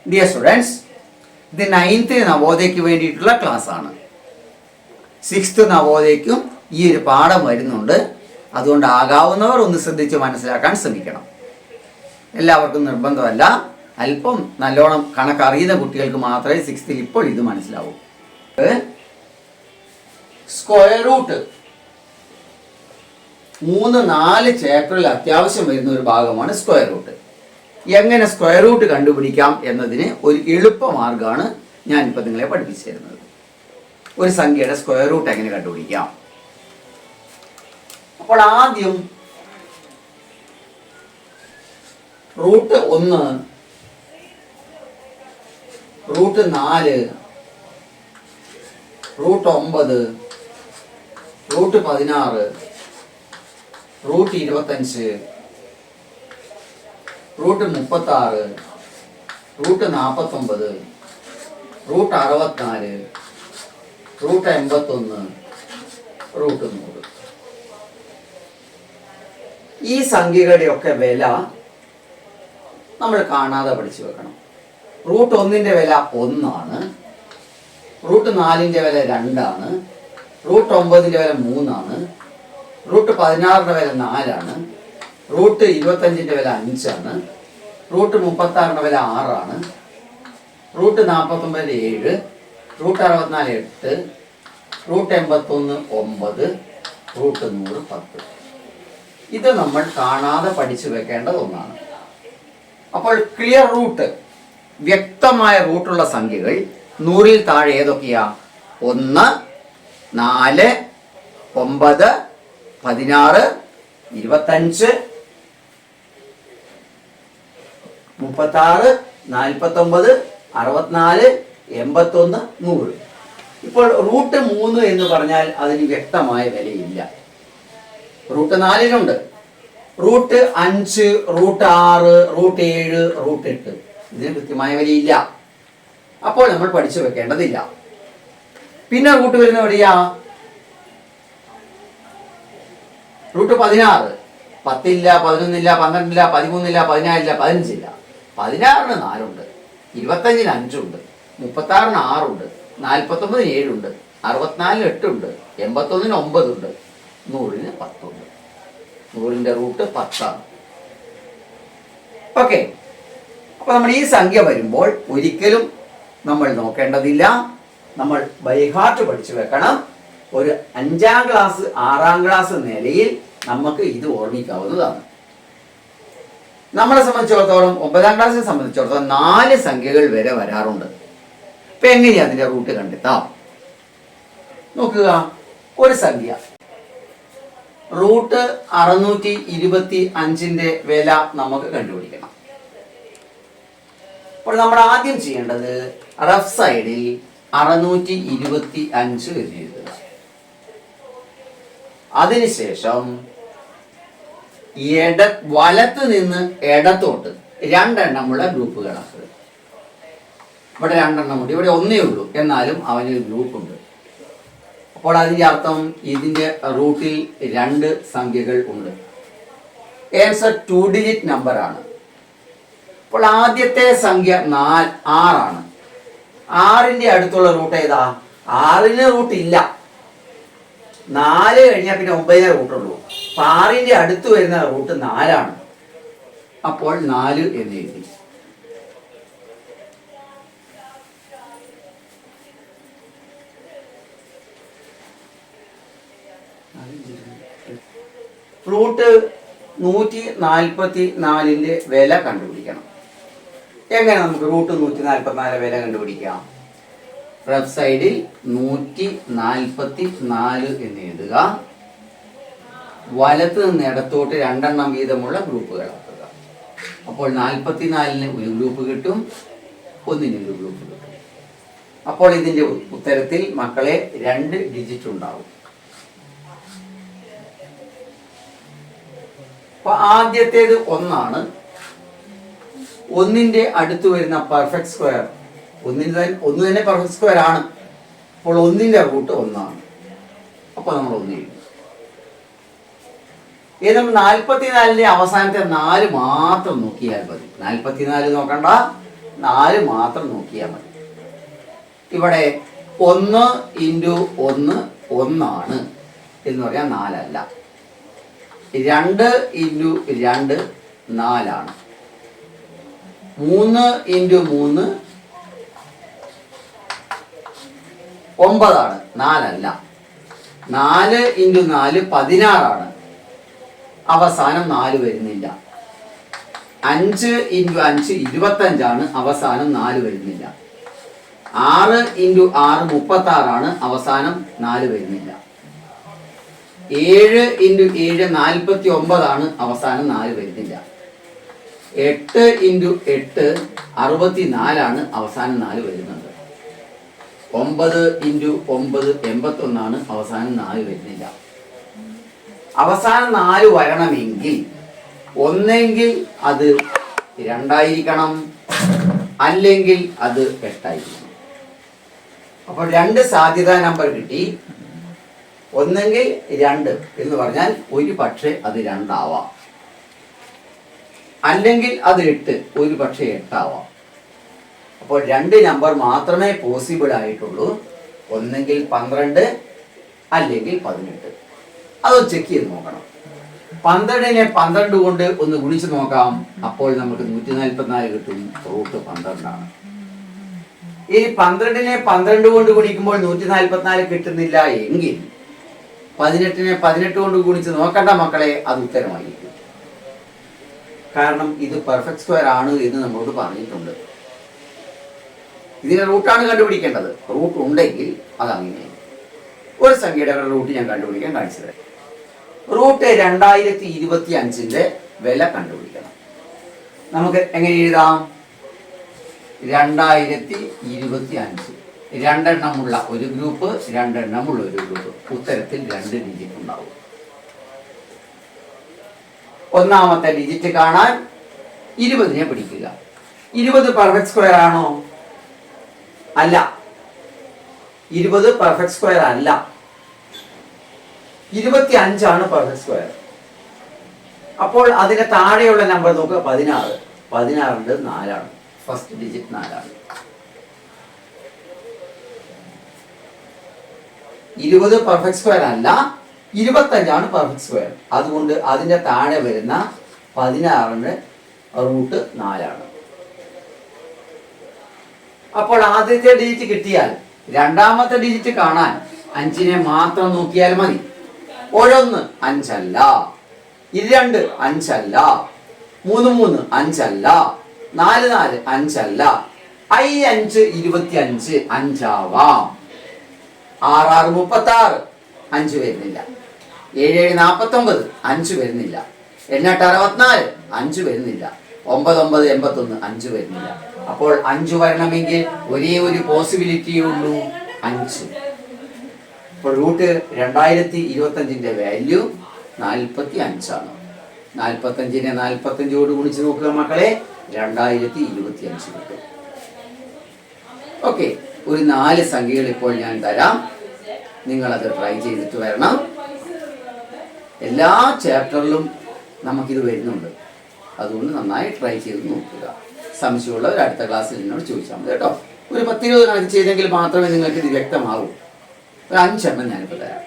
Dear students, ഇത് 9th നവോദയയ്ക്ക് വേണ്ടിയിട്ടുള്ള ക്ലാസ്സാണ്. 6th നവോദയയ്ക്കും ഈ ഒരു പാഠം വരുന്നുണ്ട്. അതുകൊണ്ട് ആകാവുന്നവർ ഒന്ന് ശ്രദ്ധിച്ച് മനസ്സിലാക്കാൻ ശ്രമിക്കണം. എല്ലാവർക്കും നിർബന്ധമല്ല, അല്പം നല്ലോണം കണക്കറിയുന്ന കുട്ടികൾക്ക് മാത്രമേ 6th ഇപ്പോൾ ഇത് മനസ്സിലാവൂ. സ്ക്വയർ റൂട്ട് 3-4 ചാപ്റ്ററിൽ അത്യാവശ്യം വരുന്ന ഒരു ഭാഗമാണ് സ്ക്വയർ റൂട്ട്. എങ്ങനെ സ്ക്വയർ റൂട്ട് കണ്ടുപിടിക്കാം എന്നതിന് ഒരു എളുപ്പ മാർഗ്ഗമാണ് ഞാനിപ്പോൾ നിങ്ങളെ പഠിപ്പിച്ചു തരുന്നത്. ഒരു സംഖ്യയുടെ സ്ക്വയർ റൂട്ട് എങ്ങനെ കണ്ടുപിടിക്കാം? അപ്പോൾ ആദ്യം root 1, root 4, root 9, root 16, root 25, root 36, root 49, root 64, root 81, root 100. ഈ സംഖ്യകളുടെയൊക്കെ വില നമ്മൾ കാണാതെ പഠിച്ചു വെക്കണം. റൂട്ട് 1ന്റെ വില 1 ആണ്, റൂട്ട് 4ന്റെ വില 2 ആണ്, റൂട്ട് 9ന്റെ വില 3 ആണ്, റൂട്ട് 16ന്റെ വില 4 ആണ്, റൂട്ട് 25ന്റെ വില 5 ആണ്, റൂട്ട് 36ന്റെ വില 6 ആണ്, റൂട്ട് 49 7, റൂട്ട് 64 8, റൂട്ട് 81 9, റൂട്ട് 100 10. ഇത് നമ്മൾ കാണാതെ പഠിച്ചു വെക്കേണ്ടത് ഒന്നാണ്. അപ്പോൾ ക്ലിയർ റൂട്ട്, വ്യക്തമായ റൂട്ടുള്ള സംഖ്യകൾ 100ൽ താഴെ ഏതൊക്കെയാ? 1, 4, 9, 16, 25, 36, 49, 64, 81, 100. ഇപ്പോൾ റൂട്ട് 3 എന്ന് പറഞ്ഞാൽ അതിന് വ്യക്തമായ വിലയില്ല. റൂട്ട് 4നുണ്ട്, റൂട്ട് 5, റൂട്ട് 6, റൂട്ട് 7, റൂട്ട് 8. ഇതിന് കൃത്യമായ വിലയില്ല. അപ്പോൾ നമ്മൾ പഠിച്ചു വെക്കേണ്ടതില്ല. പിന്നെ റൂട്ട് വരുന്ന എവിടെയാ? റൂട്ട് 16. 10 ഇല്ല, 11 ഇല്ല, 12 ഇല്ല, 13 ഇല്ല, 14 ഇല്ല, 15 ഇല്ല. 16ന് 4 ഉണ്ട്, 25ന് 5 ഉണ്ട്, 36ന് 6 ഉണ്ട്, 49ന് 7 ഉണ്ട്, 64ന് 8 ഉണ്ട്, 81ന് 9 ഉണ്ട്, 100ന് 10 ഉണ്ട്. 100ന്റെ റൂട്ട് 10 ആണ്. ഓക്കെ. അപ്പൊ നമ്മൾ ഈ സംഖ്യ വരുമ്പോൾ ഒരിക്കലും നമ്മൾ നോക്കേണ്ടതില്ല, നമ്മൾ ബൈഹാർട്ട് പഠിച്ചു വെക്കണം. ഒരു 5ാം ക്ലാസ് 6ാം ക്ലാസ് നിലയിൽ നമുക്ക് ഇത് ഓർമ്മിക്കാവുന്നതാണ്. നമ്മളെ സംബന്ധിച്ചിടത്തോളം 9ാം ക്ലാസ്സിനെ സംബന്ധിച്ചിടത്തോളം 4 സംഖ്യകൾ വരെ വരാറുണ്ട്. ഇപ്പൊ എങ്ങനെയാ അതിന്റെ റൂട്ട് കണ്ടെത്താം? നോക്കുക, ഒരു സംഖ്യ റൂട്ട് 625ന്റെ വില നമുക്ക് കണ്ടുപിടിക്കണം. അപ്പോൾ നമ്മൾ ആദ്യം ചെയ്യേണ്ടത് റഫ് സൈഡിൽ 625 എന്ന് എഴുതുക. അതിനുശേഷം വലത്ത് നിന്ന് ഇടത്തോട്ട് 2 എണ്ണമുള്ള ഗ്രൂപ്പുകളാക്കുക. ഇവിടെ 2 എണ്ണമുണ്ട്, ഇവിടെ 1 ഉള്ളൂ, എന്നാലും അവനൊരു ഗ്രൂപ്പുണ്ട്. അപ്പോൾ അതിൻ്റെ അർത്ഥം ഇതിൻ്റെ റൂട്ടിൽ 2 സംഖ്യകൾ ഉണ്ട്. ആൻസർ 2 ഡിജിറ്റ് നമ്പർ ആണ്. അപ്പോൾ ആദ്യത്തെ സംഖ്യ 6 ആണ്. 6ന്റെ അടുത്തുള്ള റൂട്ട് ഏതാ? 6ന് റൂട്ട് ഇല്ല. 4 കഴിഞ്ഞാൽ പിന്നെ 9 റൂട്ടുള്ളൂ. 6ന്റെ അടുത്ത് വരുന്ന റൂട്ട് 4 ആണ്. അപ്പോൾ 4 എന്ന് എഴുതി. റൂട്ട് 144ന്റെ വില കണ്ടുപിടിക്കണം. എങ്ങനെ നമുക്ക് റൂട്ട് 144 വില കണ്ടുപിടിക്കാം? റഫ് സൈഡിൽ 144 എന്ന് എഴുതുക. വലത്ത് നിന്ന് ഇടത്തോട്ട് 2 എണ്ണം വീതമുള്ള ഗ്രൂപ്പുകളാക്കുക. അപ്പോൾ 44ന് ഒരു ഗ്രൂപ്പ് കിട്ടും, 1ന് ഒരു ഗ്രൂപ്പ് കിട്ടും. അപ്പോൾ ഇതിൻ്റെ ഉത്തരത്തിൽ മക്കളെ 2 ഡിജിറ്റ് ഉണ്ടാവും. അപ്പൊ ആദ്യത്തേത് 1 ആണ്. 1ന്റെ അടുത്ത് വരുന്ന പെർഫെക്റ്റ് സ്ക്വയർ, 1 തന്നെ പെർഫെക്റ്റ് സ്ക്വയർ ആണ്. അപ്പോൾ 1ന്റെ റൂട്ട് 1 ആണ്. അപ്പോൾ നമ്മൾ 1 എഴുതി. ഇനി നമ്മൾ 44ന്റെ അവസാനത്തെ 4 മാത്രം നോക്കിയാൽ മതി. 44 നോക്കണ്ട, 4 മാത്രം നോക്കിയാൽ മതി. ഇവിടെ 1 ഇൻറ്റു 1 1 എന്ന് പറയാൻ 4 അല്ല. 2 ഇൻറ്റു 2 4. 3 ഇൻറ്റു 3 9 4 അല്ല. 4 ഇൻറ്റു 4 16. അവസാനം 4 വരുന്നില്ല. 5 ഇൻറ്റു 5 25. അവസാനം 4 വരുന്നില്ല. 6 ഇൻറ്റു 6 36. അവസാനം 4 വരുന്നില്ല. 7 ഇൻറ്റു 7 49. അവസാനം 4 വരുന്നില്ല. 8 ഇൻറ്റു 8 64. അവസാനം 4 വരുന്നുണ്ട്. 9 ഇൻറ്റു 9 81. അവസാനം 4 വരുന്നില്ല. അവസാനം 4 വരണമെങ്കിൽ ഒന്നെങ്കിൽ അത് 2 ആയിരിക്കണം, അല്ലെങ്കിൽ അത് 8 ആയിരിക്കണം. അപ്പോൾ 2 സാധ്യതാ നമ്പർ കിട്ടി. ഒന്നെങ്കിൽ 2 എന്ന് പറഞ്ഞാൽ ഒരു പക്ഷേ അത് 2 ആവാം, അല്ലെങ്കിൽ അത് 8, ഒരു പക്ഷേ 8 ആവാം. അപ്പോൾ 2 നമ്പർ മാത്രമേ പോസിബിൾ ആയിട്ടുള്ളൂ. ഒന്നെങ്കിൽ 12, അല്ലെങ്കിൽ 18. അത് ചെക്ക് ചെയ്ത് നോക്കണം. 12നെ 12 കൊണ്ട് ഒന്ന് ഗുണിച്ച് നോക്കാം. അപ്പോൾ നമുക്ക് 144 കിട്ടും. റൂട്ട് 12 ഈ 12നെ 12 കൊണ്ട് ഗുണിക്കുമ്പോൾ 144 കിട്ടുന്നില്ല എങ്കിൽ 18നെ 18 കൊണ്ട് ഗുണിച്ച് നോക്കണ്ട മക്കളെ, അത് ഉത്തരമായിരിക്കും. കാരണം ഇത് പെർഫെക്റ്റ് സ്ക്വയർ ആണ് എന്ന് നമ്മളോട് പറഞ്ഞിട്ടുണ്ട്. ഇതിന്റെ റൂട്ടാണ് കണ്ടുപിടിക്കേണ്ടത്. റൂട്ട് ഉണ്ടെങ്കിൽ അതങ്ങനെ. ഒരു സംഖ്യയുടെ റൂട്ട് ഞാൻ കണ്ടുപിടിക്കാൻ കാണിച്ചു തരാം. റൂട്ട് 2025ന്റെ വില കണ്ടുപിടിക്കണം. നമുക്ക് എങ്ങനെ എഴുതാം? 2025 രണ്ടെണ്ണമുള്ള ഒരു ഗ്രൂപ്പ്, രണ്ടെണ്ണമുള്ള ഒരു ഗ്രൂപ്പ്. ഉത്തരത്തിൽ 2 ഡിജിറ്റ് ഉണ്ടാവും. ഒന്നാമത്തെ ഡിജിറ്റ് കാണാൻ 20നെ പിടിക്കുക. 20 പെർഫെക്റ്റ് സ്ക്വയർ ആണോ? അല്ല. 20 പെർഫെക്റ്റ് സ്ക്വയർ അല്ല. 25 പെർഫെക്റ്റ് സ്ക്വയർ. അപ്പോൾ അതിന്റെ താഴെയുള്ള നമ്പർ നോക്കുക, 16. 16 4. First digit 4. 20 പെർഫെക്റ്റ് സ്ക്വയർ അല്ല, 25 പെർഫെക്റ്റ് സ്ക്വയർ. അതുകൊണ്ട് അതിന്റെ താഴെ വരുന്ന 16 റൂട്ട് 4. അപ്പോൾ ആദ്യത്തെ ഡിജിറ്റ് കിട്ടിയാൽ രണ്ടാമത്തെ ഡിജിറ്റ് കാണാൻ 5നെ മാത്രം നോക്കിയാൽ മതി. 1 5 അല്ല, 2 5 അല്ല, 3 5 അല്ല, 4 5 അല്ല. 5 25 5 ആവാം. 6 36 5 വരുന്നില്ല. 7 49 5 വരുന്നില്ല. 8 64 5 വരുന്നില്ല. 9 81 5 വരുന്നില്ല. അപ്പോൾ 5 വരണമെങ്കിൽ ഒരേ ഒരു പോസിബിലിറ്റിയേ ഉള്ളൂ, 5. അപ്പോൾ റൂട്ട് 2025ന്റെ വാല്യൂ 45 45നെ 45 ഗുണിച്ച് നോക്കുക മക്കളെ, 2025 കിട്ടും. ഓക്കെ, ഒരു 4 സംഖ്യകൾ ഇപ്പോൾ ഞാൻ തരാം. നിങ്ങളത് ട്രൈ ചെയ്തിട്ട് വരണം. എല്ലാ ചാപ്റ്ററിലും നമുക്കിത് വരുന്നുണ്ട്. അതുകൊണ്ട് നന്നായി ട്രൈ ചെയ്ത് നോക്കുക. സംശയമുള്ളവർ അടുത്ത ക്ലാസ്സിൽ എന്നോട് ചോദിച്ചാൽ മതി കേട്ടോ. ഒരു 10-20 കണക്ക് ചെയ്തെങ്കിൽ മാത്രമേ നിങ്ങൾക്ക് ഇത് വ്യക്തമാകൂ. ഒരു 5 ഞാനിപ്പോൾ തരാം.